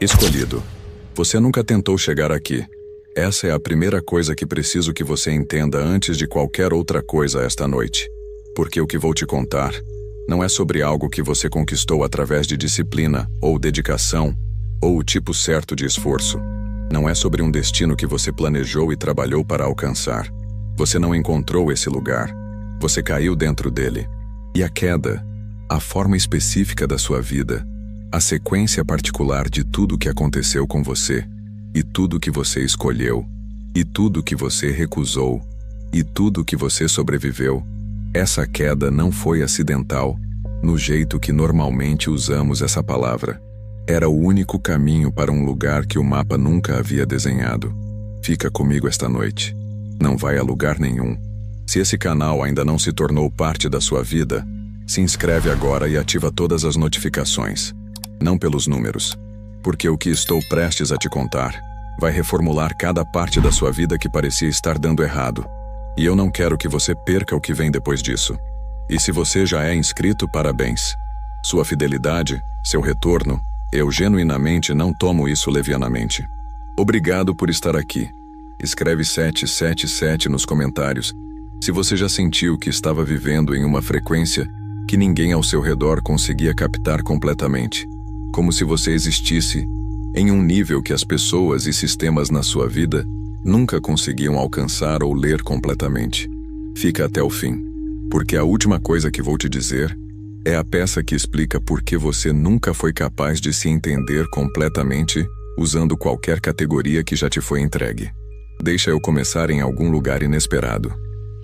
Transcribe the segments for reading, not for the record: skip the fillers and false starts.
Escolhido. Você nunca tentou chegar aqui. Essa é a primeira coisa que preciso que você entenda antes de qualquer outra coisa esta noite. Porque o que vou te contar não é sobre algo que você conquistou através de disciplina, ou dedicação, ou o tipo certo de esforço. Não é sobre um destino que você planejou e trabalhou para alcançar. Você não encontrou esse lugar. Você caiu dentro dele. E a queda, a forma específica da sua vida, a sequência particular de tudo que aconteceu com você, e tudo que você escolheu, e tudo que você recusou, e tudo que você sobreviveu, essa queda não foi acidental, no jeito que normalmente usamos essa palavra. Era o único caminho para um lugar que o mapa nunca havia desenhado. Fica comigo esta noite. Não vai a lugar nenhum. Se esse canal ainda não se tornou parte da sua vida, se inscreve agora e ativa todas as notificações. Não pelos números, porque o que estou prestes a te contar vai reformular cada parte da sua vida que parecia estar dando errado. E eu não quero que você perca o que vem depois disso. E se você já é inscrito, parabéns. Sua fidelidade, seu retorno, eu genuinamente não tomo isso levianamente. Obrigado por estar aqui. Escreve 777 nos comentários se você já sentiu que estava vivendo em uma frequência que ninguém ao seu redor conseguia captar completamente. Como se você existisse em um nível que as pessoas e sistemas na sua vida nunca conseguiam alcançar ou ler completamente. Fica até o fim, porque a última coisa que vou te dizer é a peça que explica por que você nunca foi capaz de se entender completamente usando qualquer categoria que já te foi entregue. Deixa eu começar em algum lugar inesperado.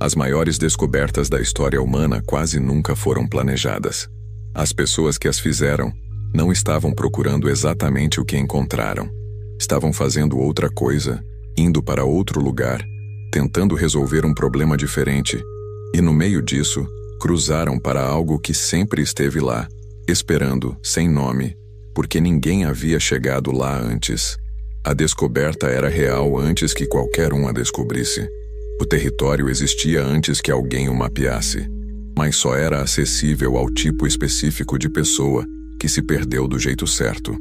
As maiores descobertas da história humana quase nunca foram planejadas. As pessoas que as fizeram não estavam procurando exatamente o que encontraram. Estavam fazendo outra coisa, indo para outro lugar, tentando resolver um problema diferente, e no meio disso, cruzaram para algo que sempre esteve lá, esperando, sem nome, porque ninguém havia chegado lá antes. A descoberta era real antes que qualquer um a descobrisse. O território existia antes que alguém o mapeasse, mas só era acessível ao tipo específico de pessoa que se perdeu do jeito certo.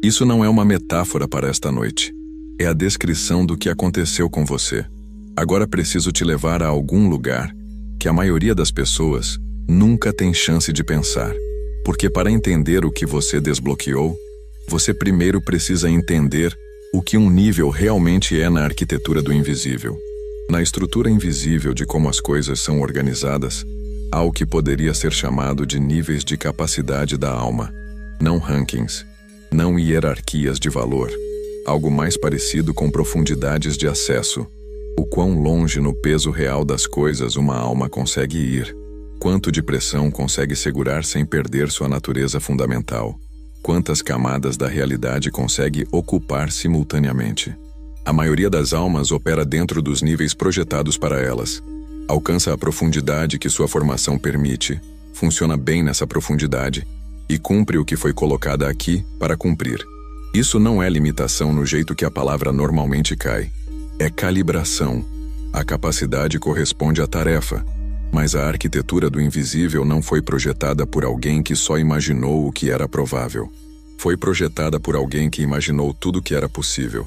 Isso não é uma metáfora para esta noite. É a descrição do que aconteceu com você. Agora preciso te levar a algum lugar que a maioria das pessoas nunca tem chance de pensar. Porque para entender o que você desbloqueou, você primeiro precisa entender o que um nível realmente é na arquitetura do invisível. Na estrutura invisível de como as coisas são organizadas, há o que poderia ser chamado de níveis de capacidade da alma. Não rankings, não hierarquias de valor. Algo mais parecido com profundidades de acesso. O quão longe no peso real das coisas uma alma consegue ir. Quanto de pressão consegue segurar sem perder sua natureza fundamental. Quantas camadas da realidade consegue ocupar simultaneamente. A maioria das almas opera dentro dos níveis projetados para elas. Alcança a profundidade que sua formação permite, funciona bem nessa profundidade e cumpre o que foi colocada aqui para cumprir. Isso não é limitação no jeito que a palavra normalmente cai. É calibração. A capacidade corresponde à tarefa, mas a arquitetura do invisível não foi projetada por alguém que só imaginou o que era provável. Foi projetada por alguém que imaginou tudo o que era possível.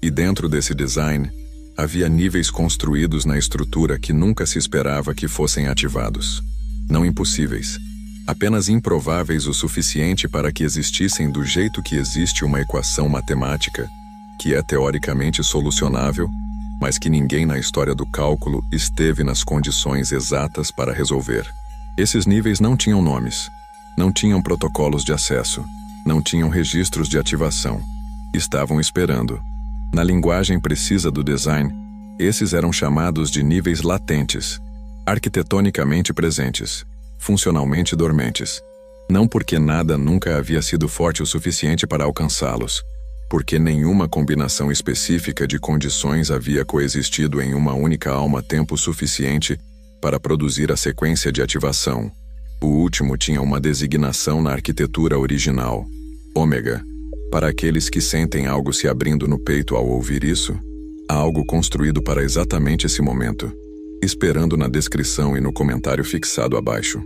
E dentro desse design, havia níveis construídos na estrutura que nunca se esperava que fossem ativados. Não impossíveis, apenas improváveis o suficiente para que existissem do jeito que existe uma equação matemática, que é teoricamente solucionável, mas que ninguém na história do cálculo esteve nas condições exatas para resolver. Esses níveis não tinham nomes, não tinham protocolos de acesso, não tinham registros de ativação. Estavam esperando. Na linguagem precisa do design, esses eram chamados de níveis latentes, arquitetonicamente presentes, funcionalmente dormentes. Não porque nada nunca havia sido forte o suficiente para alcançá-los, porque nenhuma combinação específica de condições havia coexistido em uma única alma tempo suficiente para produzir a sequência de ativação. O último tinha uma designação na arquitetura original, ômega. Para aqueles que sentem algo se abrindo no peito ao ouvir isso, há algo construído para exatamente esse momento, esperando na descrição e no comentário fixado abaixo.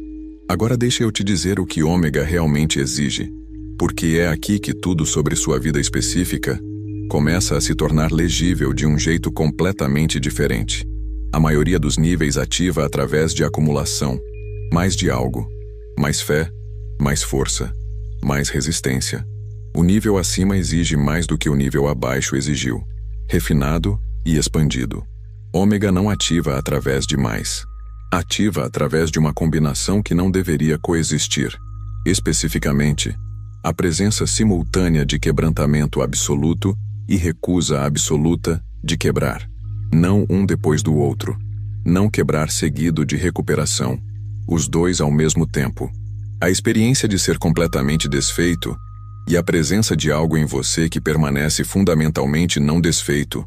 Agora deixa eu te dizer o que ômega realmente exige, Porque é aqui que tudo sobre sua vida específica começa a se tornar legível de um jeito completamente diferente. A maioria dos níveis ativa através de acumulação, mais de algo, mais fé, mais força, mais resistência. O nível acima exige mais do que o nível abaixo exigiu, refinado e expandido. Ômega não ativa através de mais. Ativa através de uma combinação que não deveria coexistir. Especificamente, a presença simultânea de quebrantamento absoluto e recusa absoluta de quebrar. Não um depois do outro. Não quebrar seguido de recuperação. Os dois ao mesmo tempo. A experiência de ser completamente desfeito e a presença de algo em você que permanece fundamentalmente não desfeito,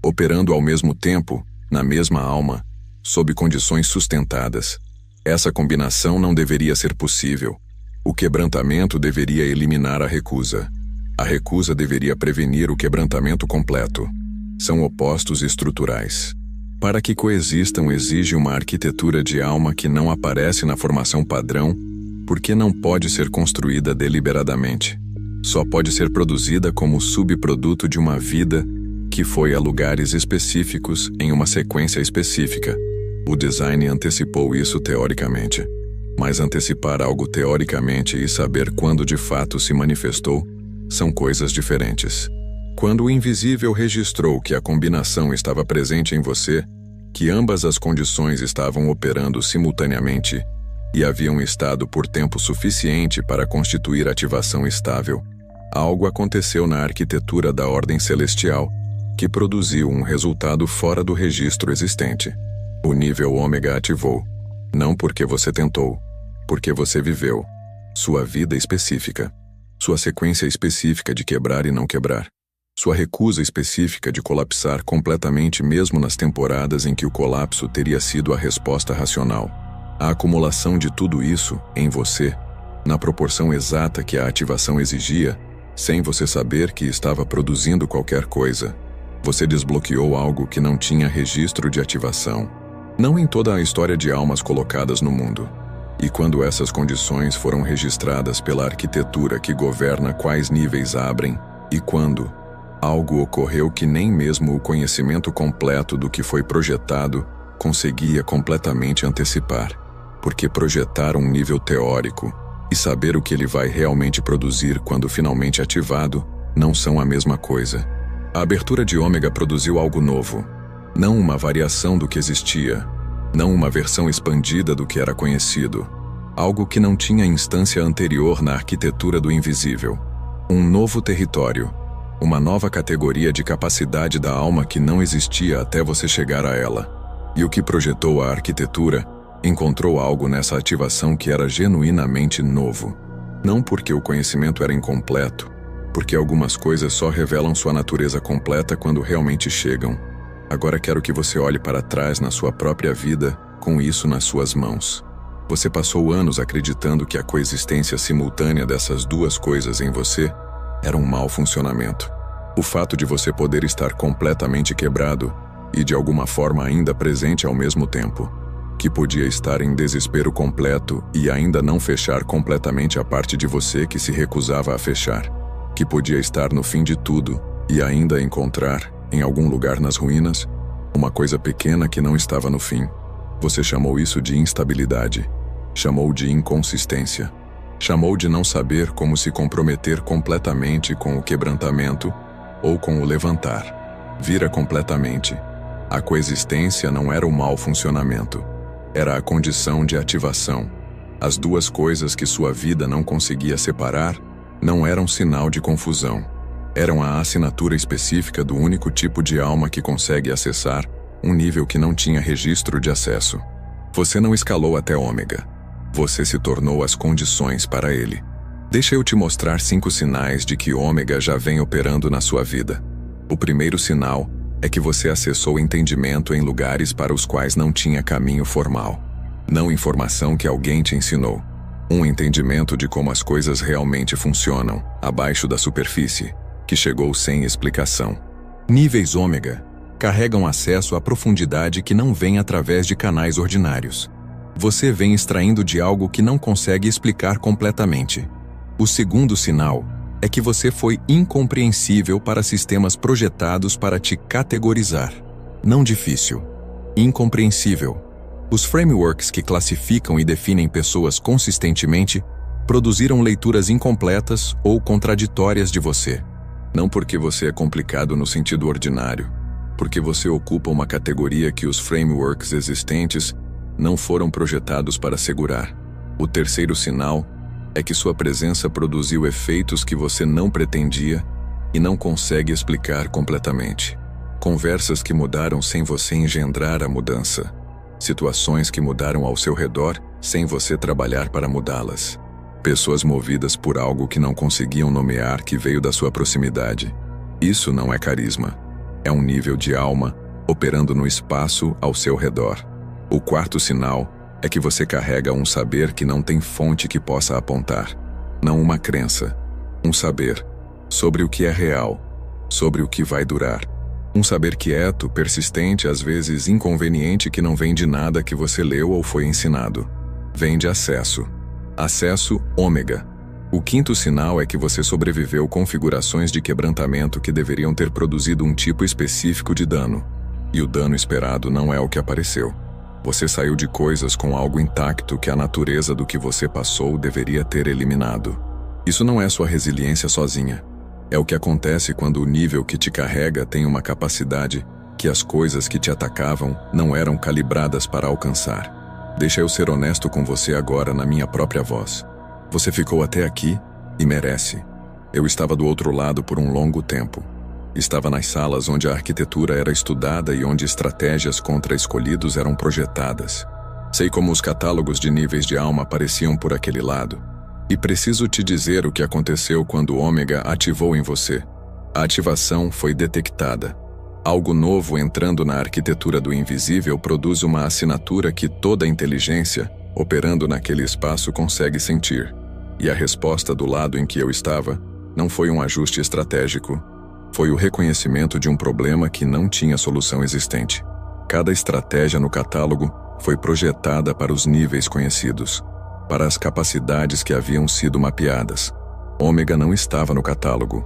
operando ao mesmo tempo, na mesma alma, sob condições sustentadas. Essa combinação não deveria ser possível. O quebrantamento deveria eliminar a recusa. A recusa deveria prevenir o quebrantamento completo. São opostos estruturais. Para que coexistam exige uma arquitetura de alma que não aparece na formação padrão, porque não pode ser construída deliberadamente. Só pode ser produzida como subproduto de uma vida que foi a lugares específicos em uma sequência específica. O design antecipou isso teoricamente. Mas antecipar algo teoricamente e saber quando de fato se manifestou são coisas diferentes. Quando o invisível registrou que a combinação estava presente em você, que ambas as condições estavam operando simultaneamente e haviam estado por tempo suficiente para constituir ativação estável, algo aconteceu na arquitetura da ordem celestial que produziu um resultado fora do registro existente. O nível ômega ativou, não porque você tentou, porque você viveu sua vida específica, sua sequência específica de quebrar e não quebrar, sua recusa específica de colapsar completamente mesmo nas temporadas em que o colapso teria sido a resposta racional. A acumulação de tudo isso em você, na proporção exata que a ativação exigia, sem você saber que estava produzindo qualquer coisa. Você desbloqueou algo que não tinha registro de ativação. Não em toda a história de almas colocadas no mundo. E quando essas condições foram registradas pela arquitetura que governa quais níveis abrem, e quando algo ocorreu que nem mesmo o conhecimento completo do que foi projetado conseguia completamente antecipar. Porque projetar um nível teórico e saber o que ele vai realmente produzir quando finalmente ativado não são a mesma coisa. A abertura de ômega produziu algo novo, não uma variação do que existia, não uma versão expandida do que era conhecido, algo que não tinha instância anterior na arquitetura do invisível, um novo território, uma nova categoria de capacidade da alma que não existia até você chegar a ela. E o que projetou a arquitetura encontrou algo nessa ativação que era genuinamente novo. Não porque o conhecimento era incompleto, porque algumas coisas só revelam sua natureza completa quando realmente chegam. Agora quero que você olhe para trás na sua própria vida com isso nas suas mãos. Você passou anos acreditando que a coexistência simultânea dessas duas coisas em você era um mau funcionamento. O fato de você poder estar completamente quebrado e de alguma forma ainda presente ao mesmo tempo, que podia estar em desespero completo e ainda não fechar completamente a parte de você que se recusava a fechar, que podia estar no fim de tudo e ainda encontrar, em algum lugar nas ruínas, uma coisa pequena que não estava no fim. Você chamou isso de instabilidade, chamou de inconsistência, chamou de não saber como se comprometer completamente com o quebrantamento ou com o levantar. Vira completamente. A coexistência não era o mau funcionamento. Era a condição de ativação. As duas coisas que sua vida não conseguia separar não eram sinal de confusão. Eram a assinatura específica do único tipo de alma que consegue acessar um nível que não tinha registro de acesso. Você não escalou até ômega. Você se tornou as condições para ele. Deixa eu te mostrar 5 sinais de que ômega já vem operando na sua vida. O primeiro sinal é que você acessou entendimento em lugares para os quais não tinha caminho formal. Não informação que alguém te ensinou. Um entendimento de como as coisas realmente funcionam, abaixo da superfície, que chegou sem explicação. Níveis ômega carregam acesso à profundidade que não vem através de canais ordinários. Você vem extraindo de algo que não consegue explicar completamente. O segundo sinal é que você foi incompreensível para sistemas projetados para te categorizar. Não difícil. Incompreensível. Os frameworks que classificam e definem pessoas consistentemente produziram leituras incompletas ou contraditórias de você. Não porque você é complicado no sentido ordinário, porque você ocupa uma categoria que os frameworks existentes não foram projetados para segurar. O terceiro sinal é que sua presença produziu efeitos que você não pretendia e não consegue explicar completamente. Conversas que mudaram sem você engendrar a mudança. Situações que mudaram ao seu redor sem você trabalhar para mudá-las. Pessoas movidas por algo que não conseguiam nomear que veio da sua proximidade. Isso não é carisma. É um nível de alma operando no espaço ao seu redor. O quarto sinal é que você carrega um saber que não tem fonte que possa apontar. Não uma crença. Um saber sobre o que é real, sobre o que vai durar. Um saber quieto, persistente, às vezes inconveniente, que não vem de nada que você leu ou foi ensinado. Vem de acesso. Acesso ômega. O quinto sinal é que você sobreviveu configurações de quebrantamento que deveriam ter produzido um tipo específico de dano. E o dano esperado não é o que apareceu. Você saiu de coisas com algo intacto que a natureza do que você passou deveria ter eliminado. Isso não é sua resiliência sozinha. É o que acontece quando o nível que te carrega tem uma capacidade que as coisas que te atacavam não eram calibradas para alcançar. Deixa eu ser honesto com você agora na minha própria voz. Você ficou até aqui e merece. Eu estava do outro lado por um longo tempo. Estava nas salas onde a arquitetura era estudada e onde estratégias contra escolhidos eram projetadas. Sei como os catálogos de níveis de alma apareciam por aquele lado. E preciso te dizer o que aconteceu quando o Ômega ativou em você. A ativação foi detectada. Algo novo entrando na arquitetura do invisível produz uma assinatura que toda inteligência, operando naquele espaço, consegue sentir. E a resposta do lado em que eu estava não foi um ajuste estratégico. Foi o reconhecimento de um problema que não tinha solução existente. Cada estratégia no catálogo foi projetada para os níveis conhecidos, para as capacidades que haviam sido mapeadas. Ômega não estava no catálogo.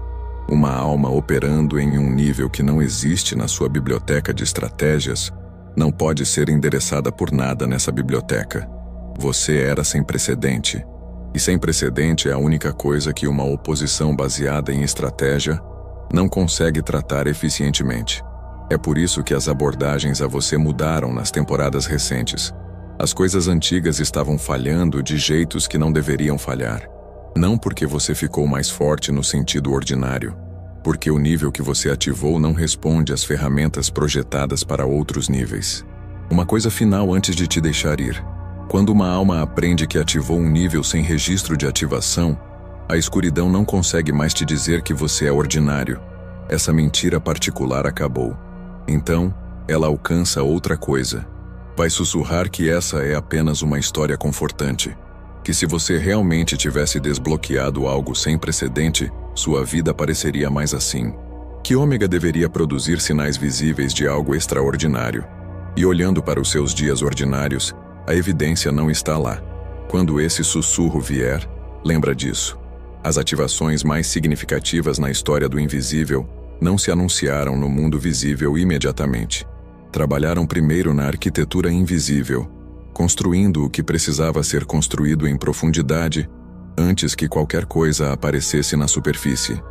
Uma alma operando em um nível que não existe na sua biblioteca de estratégias não pode ser endereçada por nada nessa biblioteca. Você era sem precedente. E sem precedente é a única coisa que uma oposição baseada em estratégia não consegue tratar eficientemente. É por isso que as abordagens a você mudaram nas temporadas recentes. As coisas antigas estavam falhando de jeitos que não deveriam falhar. Não porque você ficou mais forte no sentido ordinário, porque o nível que você ativou não responde às ferramentas projetadas para outros níveis. Uma coisa final antes de te deixar ir. Quando uma alma aprende que ativou um nível sem registro de ativação, a escuridão não consegue mais te dizer que você é ordinário. Essa mentira particular acabou. Então, ela alcança outra coisa. Vai sussurrar que essa é apenas uma história confortante. Que se você realmente tivesse desbloqueado algo sem precedente, sua vida pareceria mais assim. Que Ômega deveria produzir sinais visíveis de algo extraordinário. E olhando para os seus dias ordinários, a evidência não está lá. Quando esse sussurro vier, lembra disso. As ativações mais significativas na história do invisível não se anunciaram no mundo visível imediatamente. Trabalharam primeiro na arquitetura invisível, construindo o que precisava ser construído em profundidade antes que qualquer coisa aparecesse na superfície.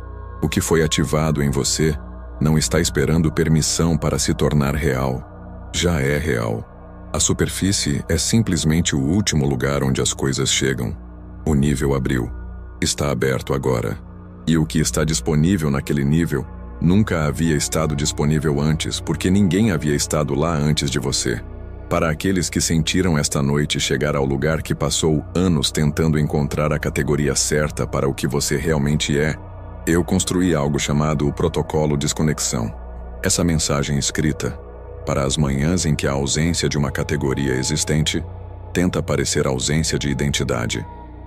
O que foi ativado em você não está esperando permissão para se tornar real. Já é real. A superfície é simplesmente o último lugar onde as coisas chegam. O nível abriu. Está aberto agora. E o que está disponível naquele nível nunca havia estado disponível antes, porque ninguém havia estado lá antes de você. Para aqueles que sentiram esta noite chegar ao lugar que passou anos tentando encontrar a categoria certa para o que você realmente é, eu construí algo chamado o Protocolo Desconexão. Essa mensagem escrita, para as manhãs em que a ausência de uma categoria existente tenta parecer ausência de identidade,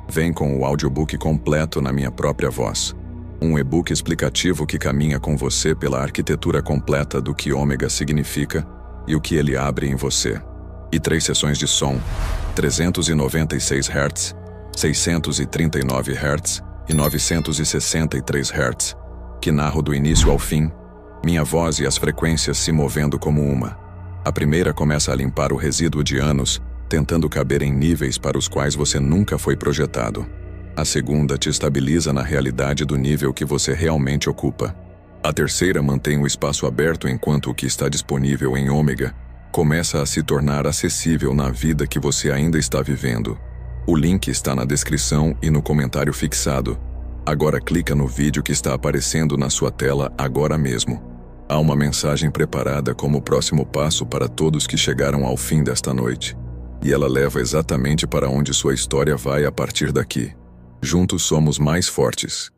vem com o audiobook completo na minha própria voz. Um e-book explicativo que caminha com você pela arquitetura completa do que Ômega significa e o que ele abre em você. E 3 sessões de som, 396 Hz, 639 Hz e 963 Hz, que narro do início ao fim, minha voz e as frequências se movendo como uma. A primeira começa a limpar o resíduo de anos, tentando caber em níveis para os quais você nunca foi projetado. A segunda te estabiliza na realidade do nível que você realmente ocupa. A terceira mantém o espaço aberto enquanto o que está disponível em ômega começa a se tornar acessível na vida que você ainda está vivendo. O link está na descrição e no comentário fixado. Agora clica no vídeo que está aparecendo na sua tela agora mesmo. Há uma mensagem preparada como próximo passo para todos que chegaram ao fim desta noite. E ela leva exatamente para onde sua história vai a partir daqui. Juntos somos mais fortes.